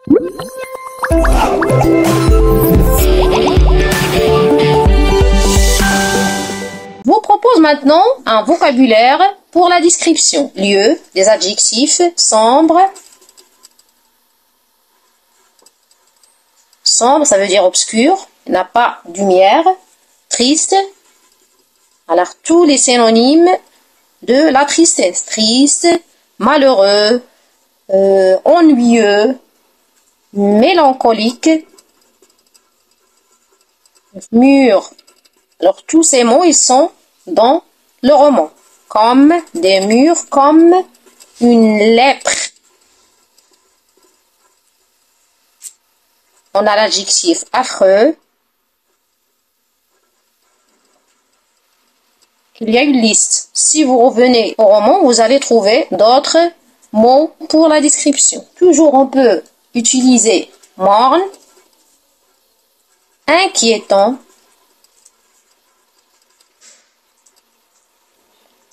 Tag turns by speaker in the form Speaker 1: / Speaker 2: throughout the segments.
Speaker 1: Je vous propose maintenant un vocabulaire pour la description. Lieu, des adjectifs, sombre. Sombre, ça veut dire obscur, n'a pas de lumière. Triste, alors tous les synonymes de la tristesse. Triste, malheureux, ennuyeux, mélancolique, mûr. Alors tous ces mots, ils sont dans le roman. Comme des murs, comme une lèpre. On a l'adjectif affreux. Il y a une liste. Si vous revenez au roman, vous allez trouver d'autres mots pour la description. Toujours, on peut utiliser morne, inquiétant,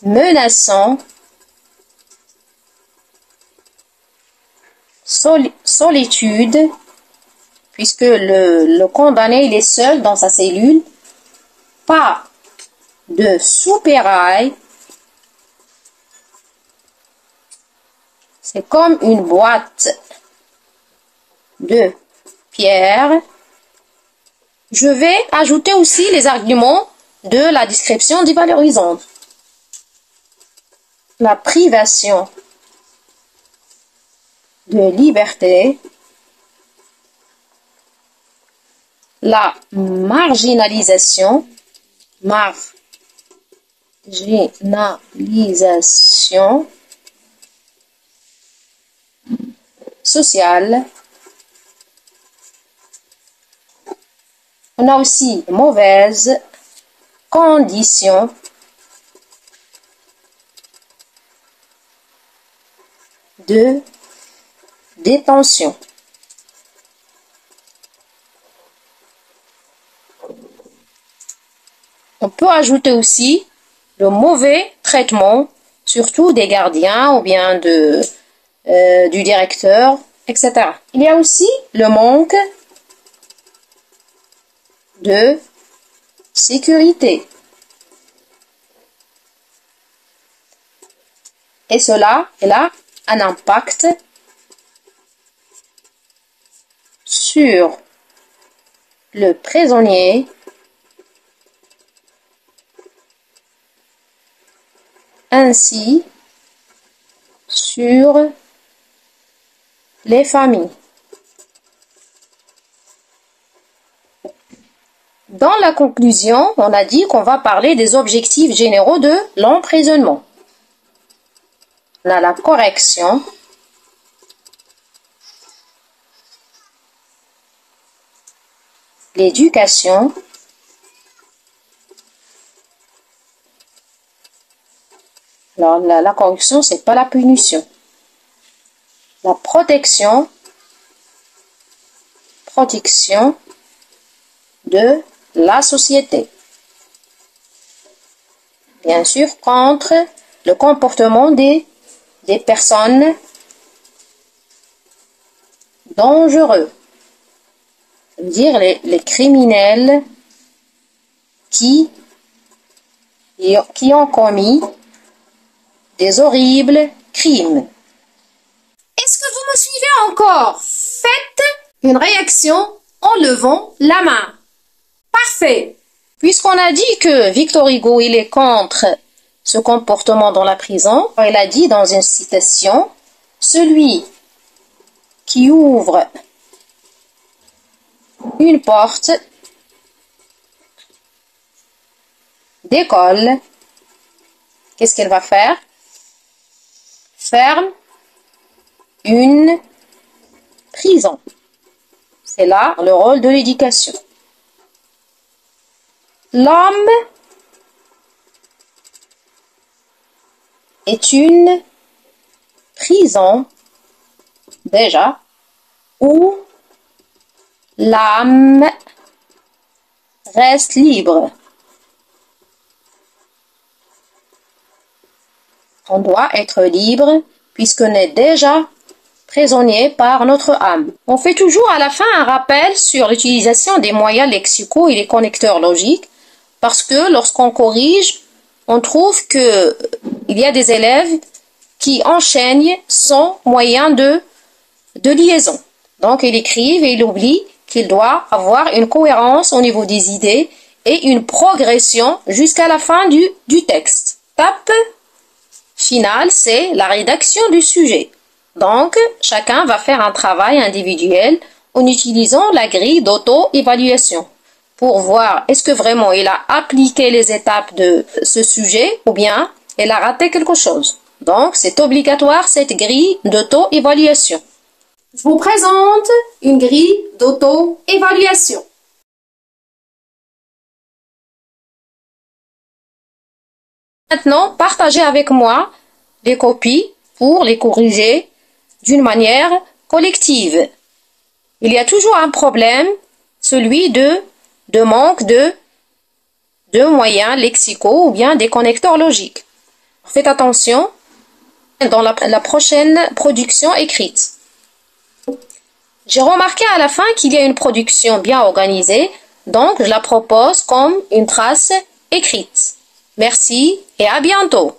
Speaker 1: menaçant, solitude, puisque le condamné il est seul dans sa cellule, pas de soupirail, c'est comme une boîte de pierre. Je vais ajouter aussi les arguments de la description dévalorisante. La privation de liberté, la marginalisation, sociale. On a aussi mauvaise condition de détention. On peut ajouter aussi le mauvais traitement, surtout des gardiens ou bien du directeur, etc. Il y a aussi le manque de sécurité. Et cela a un impact sur le prisonnier ainsi sur les familles. Dans la conclusion, on a dit qu'on va parler des objectifs généraux de l'emprisonnement. On a la correction, l'éducation, alors la correction, c'est pas la punition. La protection de la société. Bien sûr, contre le comportement des personnes dangereux. C'est-à-dire les criminels qui ont commis des horribles crimes. Est-ce que vous me suivez encore? Faites une réaction en levant la main. Parfait. Puisqu'on a dit que Victor Hugo, il est contre ce comportement dans la prison, il a dit dans une citation, celui qui ouvre une porte d'école, qu'est-ce qu'elle va faire? Ferme une prison. C'est là le rôle de l'éducation. L'homme est une prison, déjà, où l'âme reste libre. On doit être libre puisqu'on est déjà prisonniers par notre âme. On fait toujours à la fin un rappel sur l'utilisation des moyens lexicaux et les connecteurs logiques, parce que lorsqu'on corrige, on trouve que il y a des élèves qui enchaînent sans moyen de liaison. Donc, ils écrivent et ils oublient qu'il doit avoir une cohérence au niveau des idées et une progression jusqu'à la fin du texte. Étape finale, c'est la rédaction du sujet. Donc, chacun va faire un travail individuel en utilisant la grille d'auto-évaluation pour voir est-ce que vraiment il a appliqué les étapes de ce sujet ou bien il a raté quelque chose. Donc, c'est obligatoire cette grille d'auto-évaluation. Je vous présente une grille d'auto-évaluation. Maintenant, partagez avec moi les copies pour les corriger d'une manière collective. Il y a toujours un problème, celui de manque de moyens lexicaux ou bien des connecteurs logiques. Faites attention dans la prochaine production écrite. J'ai remarqué à la fin qu'il y a une production bien organisée, donc je la propose comme une trace écrite. Merci et à bientôt.